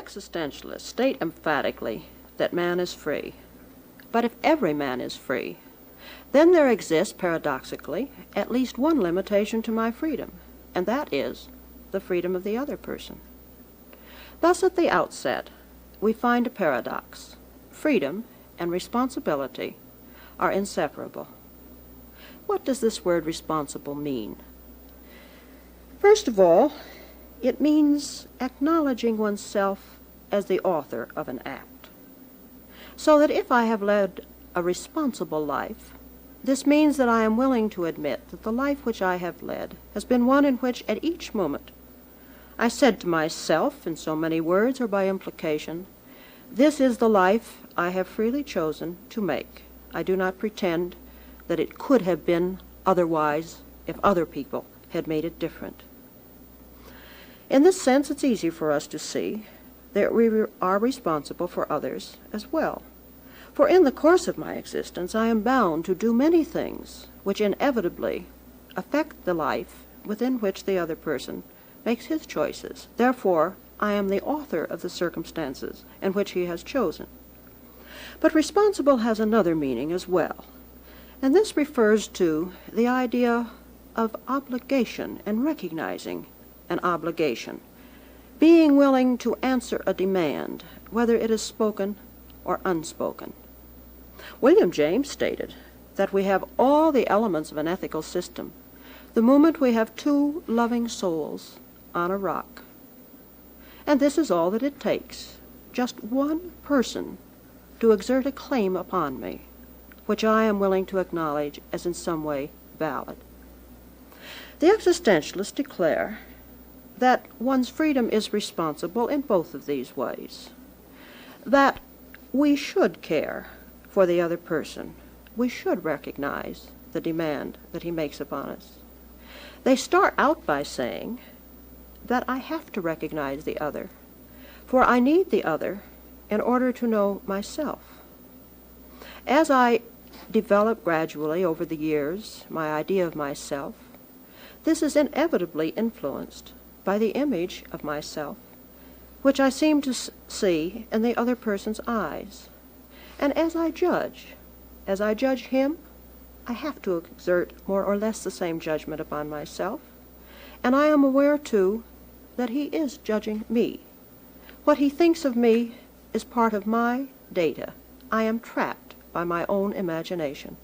existentialists state emphatically that man is free. But if every man is free, then there exists, paradoxically, at least one limitation to my freedom, and that is the freedom of the other person. Thus, at the outset, we find a paradox. Freedom and responsibility are inseparable. What does this word responsible mean? First of all, it means acknowledging oneself as the author of an act. So that if I have led a responsible life, this means that I am willing to admit that the life which I have led has been one in which at each moment I said to myself, in so many words or by implication, this is the life I have freely chosen to make. I do not pretend that it could have been otherwise if other people had made it different. In this sense, it's easy for us to see that we are responsible for others as well. For in the course of my existence, I am bound to do many things which inevitably affect the life within which the other person makes his choices. Therefore, I am the author of the circumstances in which he has chosen. But responsible has another meaning as well, and this refers to the idea of obligation and recognizing an obligation, being willing to answer a demand, whether it is spoken or unspoken. William James stated that we have all the elements of an ethical system the moment we have two loving souls on a rock. And this is all that it takes, just one person to exert a claim upon me, which I am willing to acknowledge as in some way valid. The existentialists declare that one's freedom is responsible in both of these ways, that we should care for the other person. We should recognize the demand that he makes upon us. They start out by saying that I have to recognize the other, for I need the other in order to know myself. As I develop gradually over the years my idea of myself, this is inevitably influenced by the image of myself, which I seem to see in the other person's eyes. And as I judge him, I have to exert more or less the same judgment upon myself, and I am aware, too, that he is judging me. What he thinks of me is part of my data. I am trapped by my own imagination.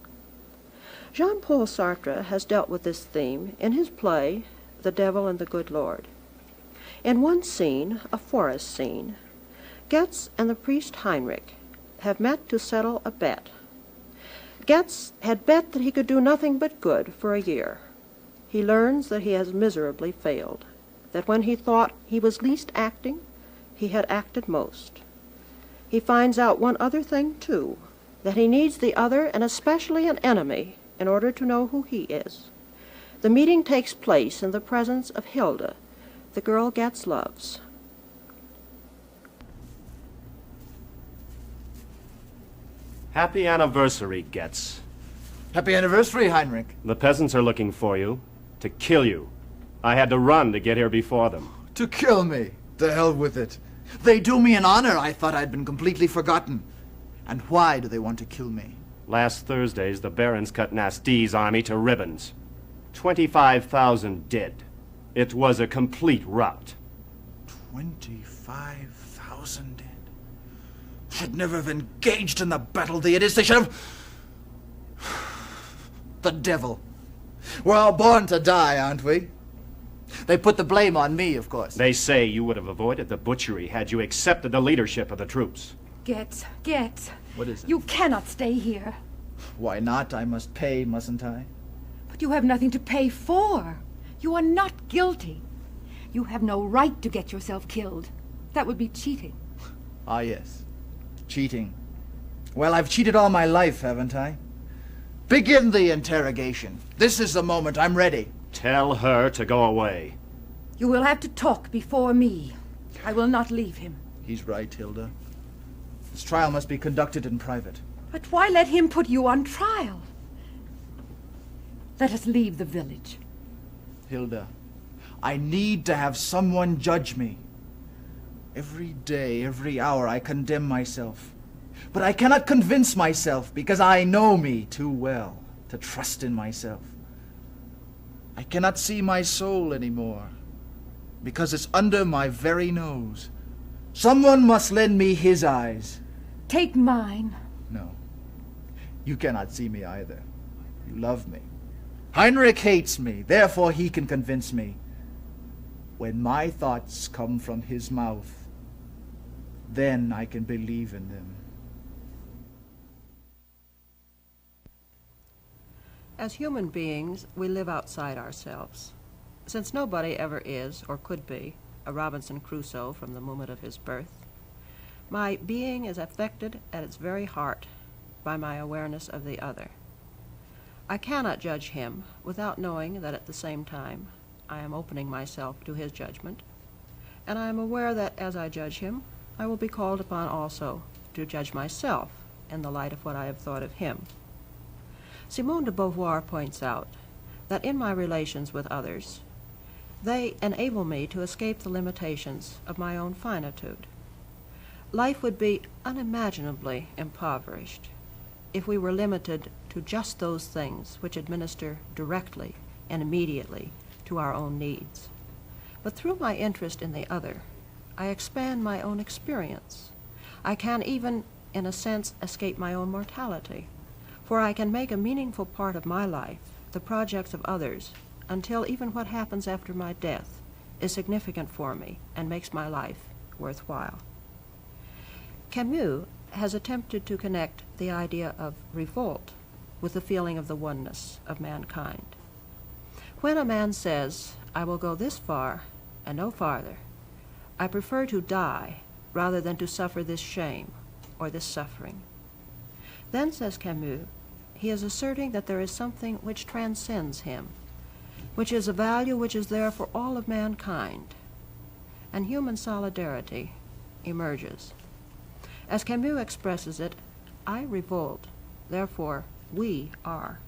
Jean-Paul Sartre has dealt with this theme in his play, The Devil and the Good Lord. In one scene, a forest scene, Goetz and the priest Heinrich have met to settle a bet. Goetz had bet that he could do nothing but good for a year. He learns that he has miserably failed, that when he thought he was least acting, he had acted most. He finds out one other thing, too, that he needs the other, and especially an enemy, in order to know who he is. The meeting takes place in the presence of Hilda, the girl Goetz loves. Happy anniversary, Goetz. Happy anniversary, Heinrich. The peasants are looking for you, to kill you. I had to run to get here before them. To kill me? The hell with it. They do me an honor. I thought I'd been completely forgotten. And why do they want to kill me? Last Thursdays, the barons cut Nastee's army to ribbons. 25,000 dead. It was a complete rout. 25,000 dead? Should never have engaged in the battle, the idiots. They should have... The devil. We're all born to die, aren't we? They put the blame on me, of course. They say you would have avoided the butchery had you accepted the leadership of the troops. Goetz. What is it? You cannot stay here. Why not? I must pay, mustn't I? But you have nothing to pay for. You are not guilty. You have no right to get yourself killed. That would be cheating. Ah, yes. Cheating. Well, I've cheated all my life, haven't I? Begin the interrogation. This is the moment. I'm ready. Tell her to go away. You will have to talk before me. I will not leave him. He's right, Hilda. This trial must be conducted in private. But why let him put you on trial? Let us leave the village. Hilda, I need to have someone judge me. Every day, every hour, I condemn myself. But I cannot convince myself because I know me too well to trust in myself. I cannot see my soul anymore because it's under my very nose. Someone must lend me his eyes. Take mine. No, you cannot see me either. You love me. Heinrich hates me, therefore he can convince me. When my thoughts come from his mouth, then I can believe in them. As human beings, we live outside ourselves. Since nobody ever is, or could be, a Robinson Crusoe from the moment of his birth, my being is affected at its very heart by my awareness of the other. I cannot judge him without knowing that at the same time I am opening myself to his judgment, and I am aware that as I judge him, I will be called upon also to judge myself in the light of what I have thought of him. Simone de Beauvoir points out that in my relations with others, they enable me to escape the limitations of my own finitude. Life would be unimaginably impoverished if we were limited to just those things which administer directly and immediately to our own needs. But through my interest in the other, I expand my own experience. I can even, in a sense, escape my own mortality, for I can make a meaningful part of my life the projects of others until even what happens after my death is significant for me and makes my life worthwhile. Camus has attempted to connect the idea of revolt with the feeling of the oneness of mankind. When a man says, "I will go this far and no farther, I prefer to die rather than to suffer this shame or this suffering," then, says Camus, he is asserting that there is something which transcends him, which is a value which is there for all of mankind, and human solidarity emerges. As Camus expresses it, I revolt, therefore we are.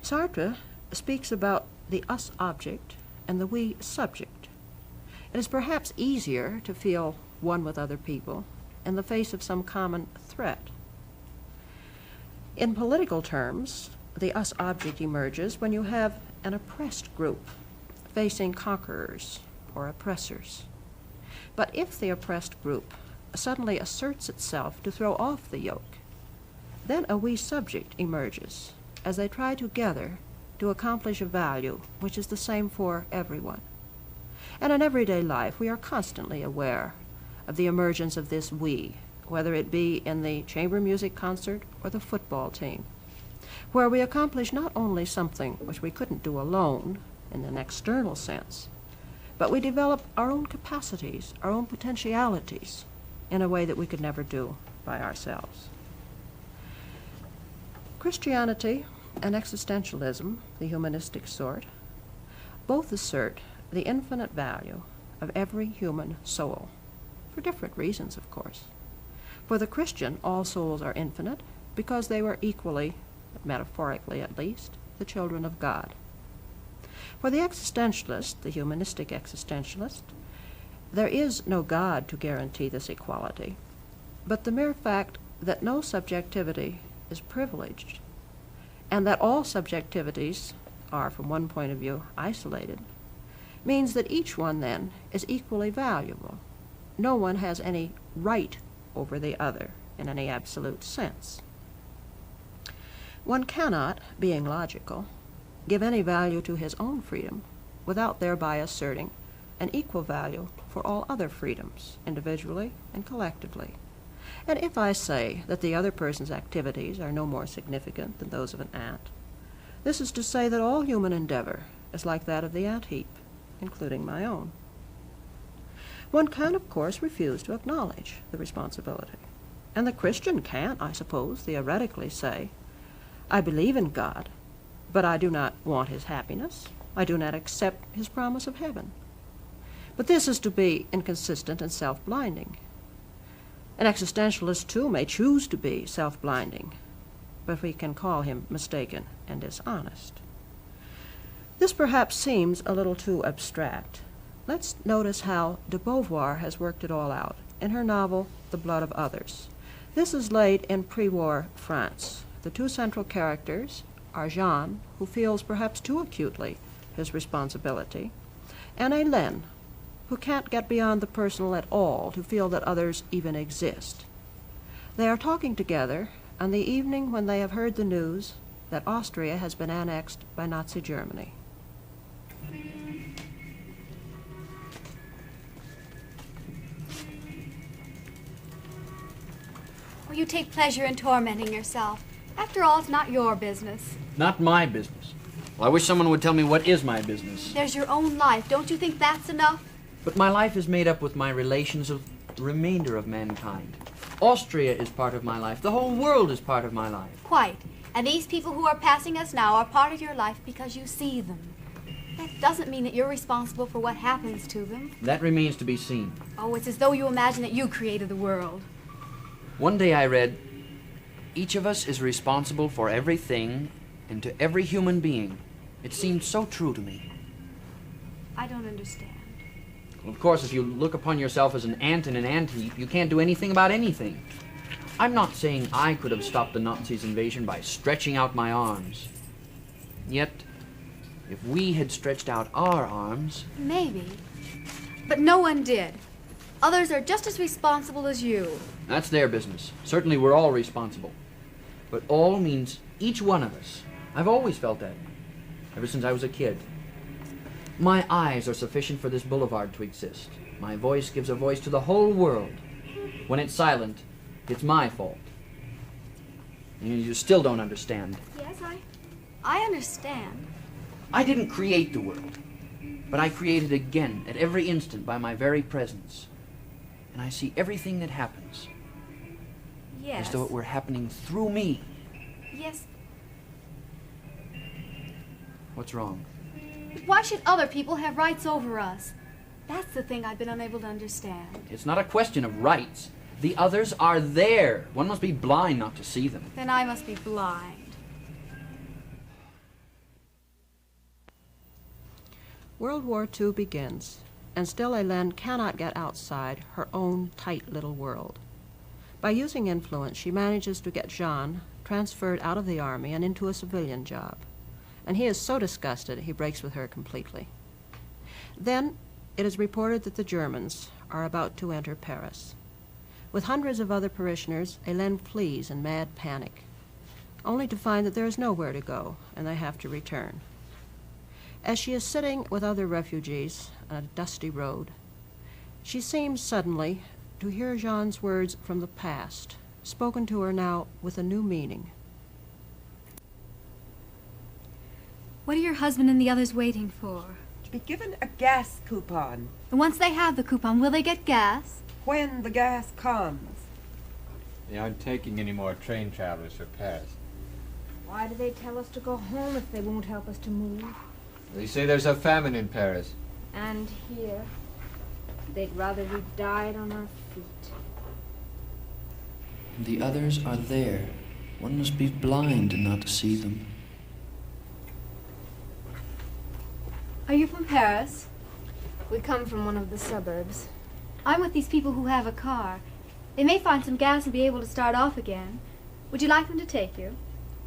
Sartre speaks about the us object and the we subject. It is perhaps easier to feel one with other people in the face of some common threat. In political terms, the us object emerges when you have an oppressed group facing conquerors or oppressors. But if the oppressed group suddenly asserts itself to throw off the yoke, then a we subject emerges as they try together to accomplish a value which is the same for everyone. And in everyday life, we are constantly aware of the emergence of this we, whether it be in the chamber music concert or the football team, where we accomplish not only something which we couldn't do alone in an external sense, but we develop our own capacities, our own potentialities, in a way that we could never do by ourselves. Christianity and existentialism, the humanistic sort, both assert the infinite value of every human soul, for different reasons, of course. For the Christian, all souls are infinite because they were equally, metaphorically at least, the children of God. For the existentialist, the humanistic existentialist, there is no God to guarantee this equality, but the mere fact that no subjectivity is privileged, and that all subjectivities are, from one point of view, isolated, means that each one, then, is equally valuable. No one has any right over the other in any absolute sense. One cannot, being logical, give any value to his own freedom without thereby asserting an equal value for all other freedoms, individually and collectively. And if I say that the other person's activities are no more significant than those of an ant, this is to say that all human endeavor is like that of the ant heap, including my own. One can, of course, refuse to acknowledge the responsibility. And the Christian can, I suppose, theoretically say, I believe in God, but I do not want his happiness. I do not accept his promise of heaven. But this is to be inconsistent and self-blinding. An existentialist, too, may choose to be self-blinding, but we can call him mistaken and dishonest. This perhaps seems a little too abstract, Let's notice how de Beauvoir has worked it all out in her novel, The Blood of Others. This is laid in pre-war France. The two central characters are Jean, who feels perhaps too acutely his responsibility, and Hélène, who can't get beyond the personal at all to feel that others even exist. They are talking together on the evening when they have heard the news that Austria has been annexed by Nazi Germany. Well, you take pleasure in tormenting yourself. After all, it's not your business. Not my business. Well, I wish someone would tell me what is my business. There's your own life. Don't you think that's enough? But my life is made up with my relations of the remainder of mankind. Austria is part of my life. The whole world is part of my life. Quite. And these people who are passing us now are part of your life because you see them. That doesn't mean that you're responsible for what happens to them. That remains to be seen. Oh, it's as though you imagine that you created the world. One day I read, each of us is responsible for everything and to every human being. It seemed so true to me. I don't understand. Well, of course, if you look upon yourself as an ant in an ant-heap, you can't do anything about anything. I'm not saying I could have stopped the Nazis' invasion by stretching out my arms. Yet, if we had stretched out our arms... Maybe. But no one did. Others are just as responsible as you. That's their business. Certainly we're all responsible. But all means each one of us. I've always felt that, ever since I was a kid. My eyes are sufficient for this boulevard to exist. My voice gives a voice to the whole world. When it's silent, it's my fault. You still don't understand. Yes, I understand. I didn't create the world, but I create it again at every instant by my very presence. And I see everything that happens Yes. as though it were happening through me. Yes. What's wrong? Why should other people have rights over us? That's the thing I've been unable to understand. It's not a question of rights. The others are there. One must be blind not to see them. Then I must be blind. World War II begins, and still Hélène cannot get outside her own tight little world. By using influence, she manages to get Jean transferred out of the army and into a civilian job. And he is so disgusted he breaks with her completely. Then it is reported that the Germans are about to enter Paris. With hundreds of other parishioners, Hélène flees in mad panic, only to find that there is nowhere to go and they have to return. As she is sitting with other refugees on a dusty road, she seems suddenly to hear Jean's words from the past, spoken to her now with a new meaning. What are your husband and the others waiting for? To be given a gas coupon And once they have the coupon, will they get gas? when the gas comes. They aren't taking any more train travelers for Paris. Why do they tell us to go home if they won't help us to move? They say there's a famine in Paris. And here, they'd rather we died on our feet. The others are there. One must be blind not to see them. Are you from Paris? We come from one of the suburbs. I'm with these people who have a car. They may find some gas and be able to start off again. Would you like them to take you?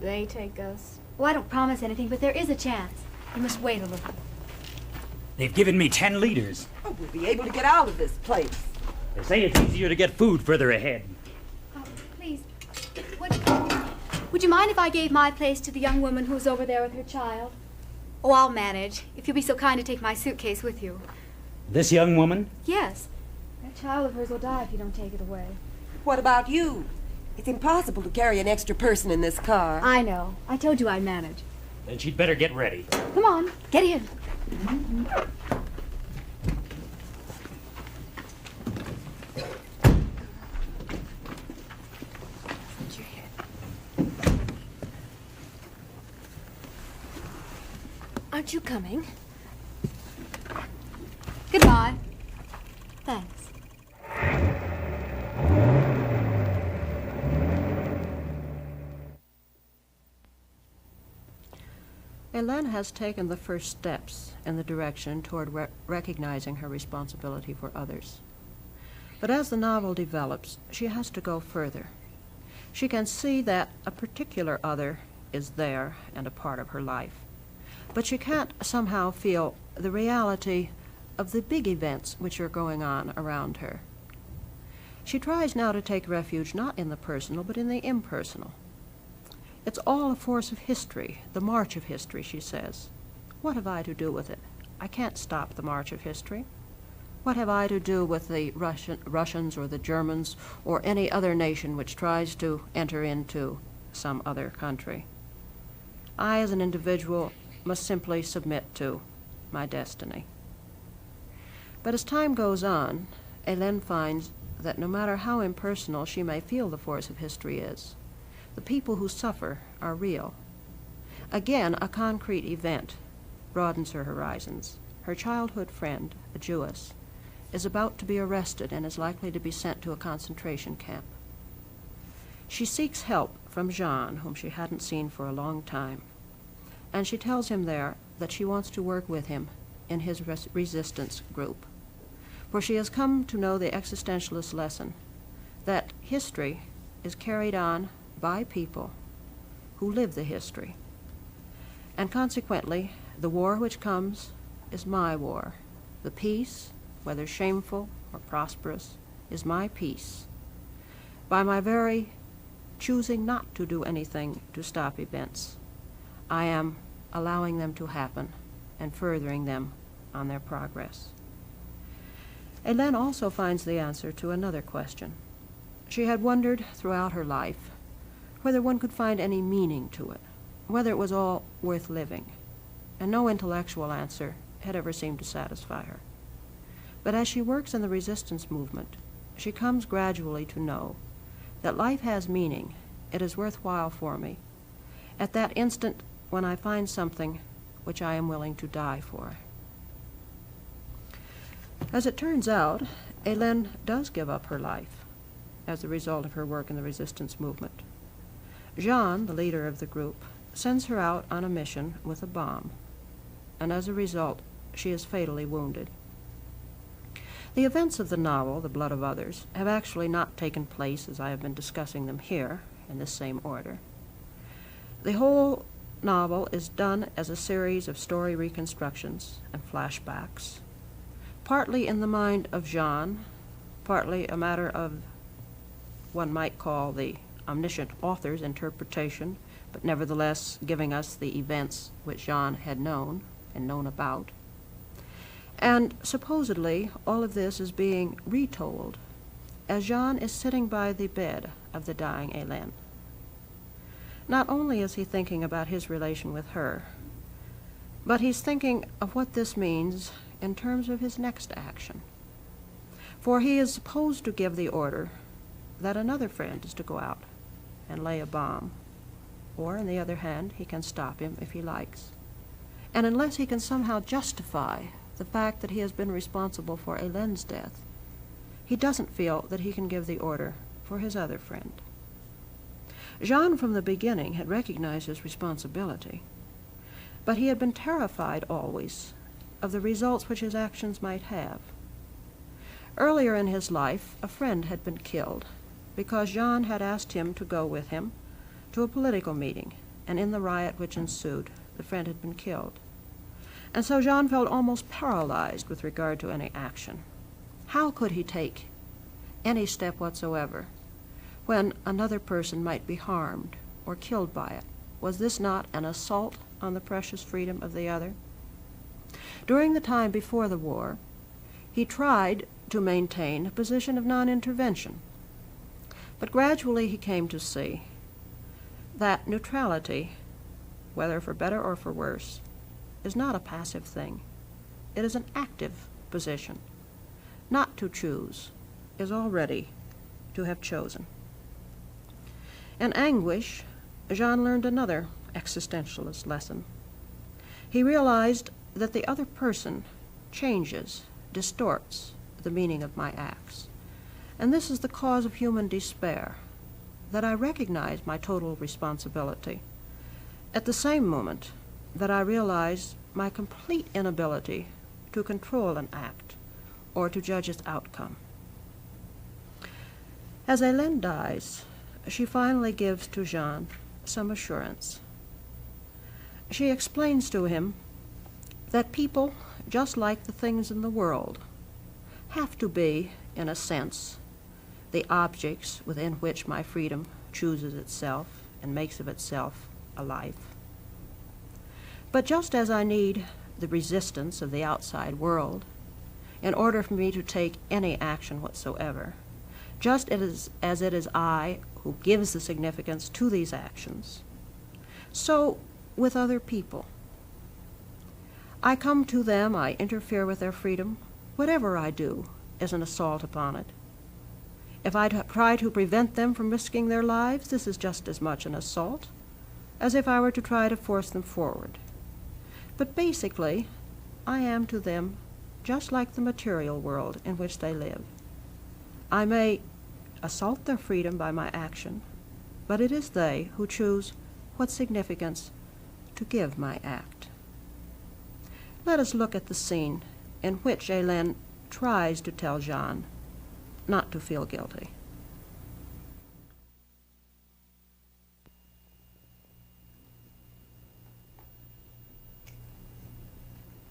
They take us. Oh, I don't promise anything, but there is a chance. You must wait a little. They've given me 10 liters. Oh, we'll be able to get out of this place. They say it's easier to get food further ahead. Oh, please. Would you mind if I gave my place to the young woman who's over there with her child? Oh, I'll manage, if you'll be so kind to take my suitcase with you. This young woman? Yes. That child of hers will die if you don't take it away. What about you? It's impossible to carry an extra person in this car. I know. I told you I'd manage. Then she'd better get ready. Come on, get in. Aren't you coming? Goodbye. Thanks. Hélène has taken the first steps in the direction toward recognizing her responsibility for others. But as the novel develops, she has to go further. She can see that a particular other is there and a part of her life, but she can't somehow feel the reality of the big events which are going on around her. She tries now to take refuge not in the personal, but in the impersonal. It's all a force of history, the march of history, she says. What have I to do with it? I can't stop the march of history. What have I to do with the Russians or the Germans or any other nation which tries to enter into some other country? I, as an individual, must simply submit to my destiny. But as time goes on, Hélène finds that no matter how impersonal she may feel the force of history is, the people who suffer are real. Again, a concrete event broadens her horizons. Her childhood friend, a Jewess, is about to be arrested and is likely to be sent to a concentration camp. She seeks help from Jean, whom she hadn't seen for a long time, and she tells him there that she wants to work with him in his resistance group, for she has come to know the existentialist lesson that history is carried on by people who live the history. And consequently, the war which comes is my war. The peace, whether shameful or prosperous, is my peace. By my very choosing not to do anything to stop events, I am allowing them to happen and furthering them on their progress. Hélène also finds the answer to another question. She had wondered throughout her life whether one could find any meaning to it, whether it was all worth living, and no intellectual answer had ever seemed to satisfy her. But as she works in the resistance movement, she comes gradually to know that life has meaning, it is worthwhile for me, at that instant when I find something which I am willing to die for. As it turns out, Hélène does give up her life as a result of her work in the resistance movement. Jean, the leader of the group, sends her out on a mission with a bomb, and as a result, she is fatally wounded. The events of the novel, The Blood of Others, have actually not taken place as I have been discussing them here, in this same order. The whole novel is done as a series of story reconstructions and flashbacks, partly in the mind of Jean, partly a matter of one might call the omniscient author's interpretation, but nevertheless giving us the events which Jean had known and known about. And supposedly all of this is being retold as Jean is sitting by the bed of the dying Hélène. Not only is he thinking about his relation with her, but he's thinking of what this means in terms of his next action. For he is supposed to give the order that another friend is to go out and lay a bomb, or, on the other hand, he can stop him if he likes. And unless he can somehow justify the fact that he has been responsible for Hélène's death, he doesn't feel that he can give the order for his other friend. Jean, from the beginning, had recognized his responsibility, but he had been terrified always of the results which his actions might have. Earlier in his life, a friend had been killed because Jean had asked him to go with him to a political meeting, and in the riot which ensued, the friend had been killed. And so Jean felt almost paralyzed with regard to any action. How could he take any step whatsoever when another person might be harmed or killed by it? Was this not an assault on the precious freedom of the other? During the time before the war, he tried to maintain a position of non-intervention, but gradually he came to see that neutrality, whether for better or for worse, is not a passive thing. It is an active position. Not to choose is already to have chosen. In anguish, Jean learned another existentialist lesson. He realized that the other person changes, distorts the meaning of my acts. And this is the cause of human despair, that I recognize my total responsibility. At the same moment, that I realize my complete inability to control an act or to judge its outcome. As Hélène dies, she finally gives to Jean some assurance. She explains to him that people, just like the things in the world, have to be, in a sense, the objects within which my freedom chooses itself and makes of itself a life. But just as I need the resistance of the outside world in order for me to take any action whatsoever, just as it is I who gives the significance to these actions, so with other people. I come to them, I interfere with their freedom. Whatever I do is an assault upon it. If I try to prevent them from risking their lives, this is just as much an assault as if I were to try to force them forward. But basically, I am to them just like the material world in which they live. I may assault their freedom by my action, but it is they who choose what significance to give my act. Let us look at the scene in which Hélène tries to tell Jean not to feel guilty.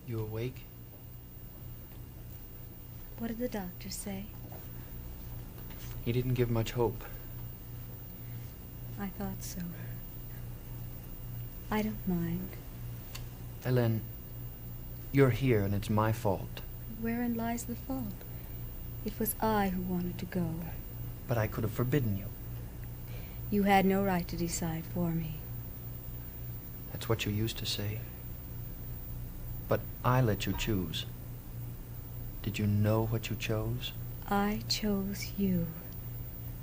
You awake? What did the doctor say? He didn't give much hope. I thought so. I don't mind. Hélène, you're here and it's my fault. Wherein lies the fault? It was I who wanted to go. But I could have forbidden you. You had no right to decide for me. That's what you used to say. But I let you choose. Did you know what you chose? I chose you.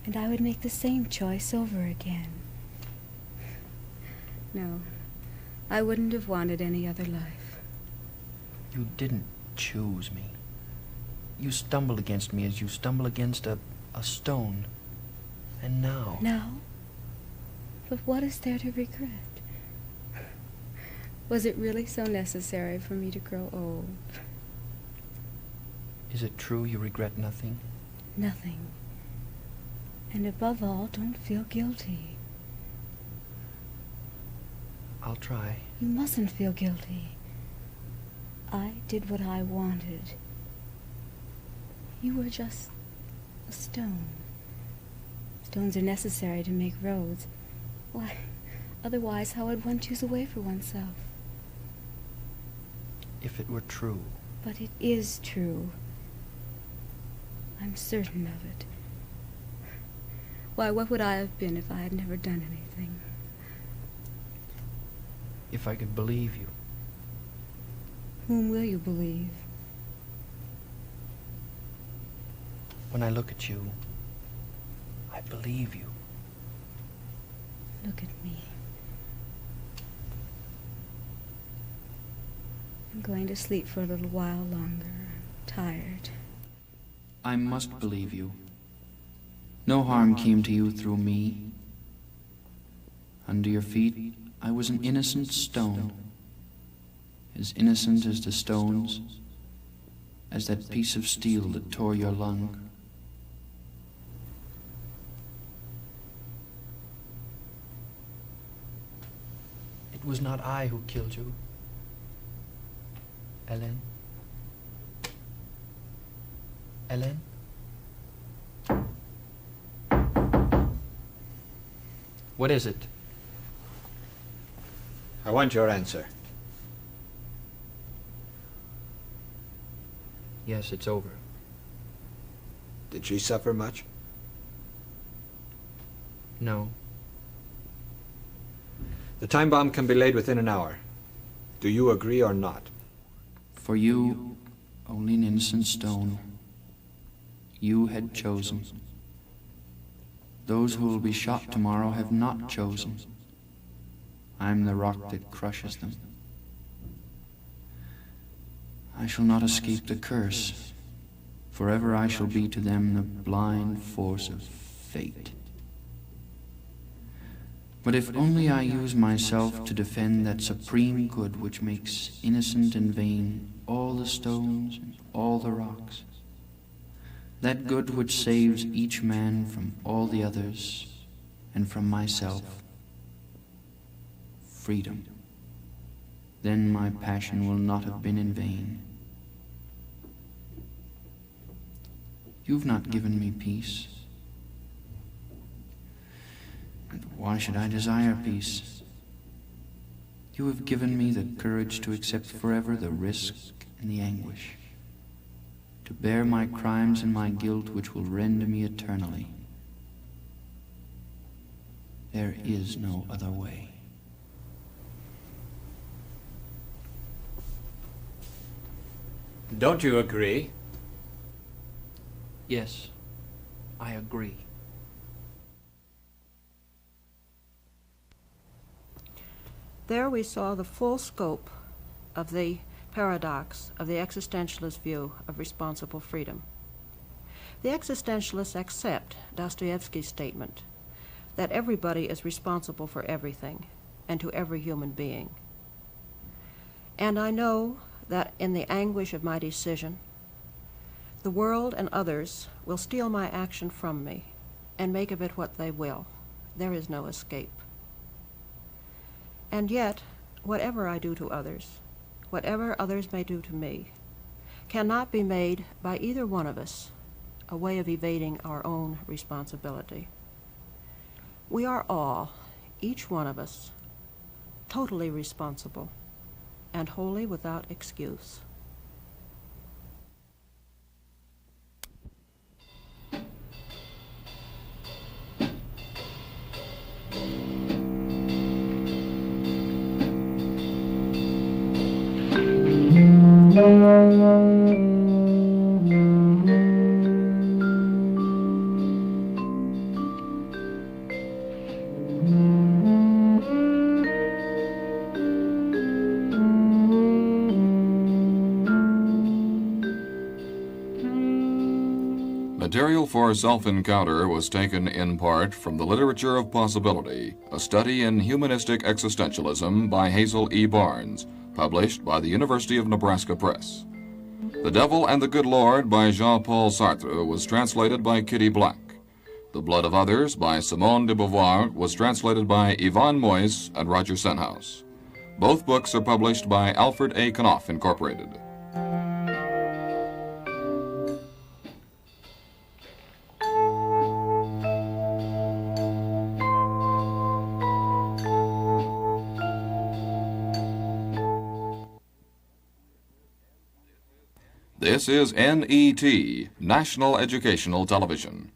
And I would make the same choice over again. No, I wouldn't have wanted any other life. You didn't choose me. You stumbled against me as you stumble against a stone. And now... Now? But what is there to regret? Was it really so necessary for me to grow old? Is it true you regret nothing? Nothing. And above all, don't feel guilty. I'll try. You mustn't feel guilty. I did what I wanted. You were just a stone. Stones are necessary to make roads. Why, otherwise how would one choose a way for oneself? If it were true. But it is true. I'm certain of it. Why, what would I have been if I had never done anything? If I could believe you. Whom will you believe? When I look at you, I believe you. Look at me. I'm going to sleep for a little while longer. I'm tired. I must believe you. No harm came to you through me. Under your feet, I was an innocent stone. As innocent as the stones, as that piece of steel that tore your lung. It was not I who killed you, Hélène. Hélène? What is it? I want your answer. Yes, it's over. Did she suffer much? No. The time bomb can be laid within an hour. Do you agree or not? For you, only an innocent stone. You had chosen. Those who will be shot tomorrow have not chosen. I'm the rock that crushes them. I shall not escape the curse. Forever I shall be to them the blind force of fate. But if only I use myself to defend that supreme good which makes innocent and vain all the stones and all the rocks, that good which saves each man from all the others and from myself, freedom, then my passion will not have been in vain. You've not given me peace. And why should I desire peace? You have given me the courage to accept forever the risk and the anguish, to bear my crimes and my guilt which will rend me eternally. There is no other way. Don't you agree? Yes, I agree. There we saw the full scope of the paradox of the existentialist view of responsible freedom. The existentialists accept Dostoevsky's statement that everybody is responsible for everything and to every human being. And I know that in the anguish of my decision, the world and others will steal my action from me and make of it what they will. There is no escape. And yet, whatever I do to others, whatever others may do to me, cannot be made by either one of us a way of evading our own responsibility. We are all, each one of us, totally responsible and wholly without excuse. Material for Self-Encounter was taken in part from The Literature of Possibility, a study in humanistic existentialism by Hazel E. Barnes, published by the University of Nebraska Press. The Devil and the Good Lord by Jean-Paul Sartre was translated by Kitty Black. The Blood of Others by Simone de Beauvoir was translated by Yvonne Moyes and Roger Senhouse. Both books are published by Alfred A. Knopf, Incorporated. This is NET, National Educational Television.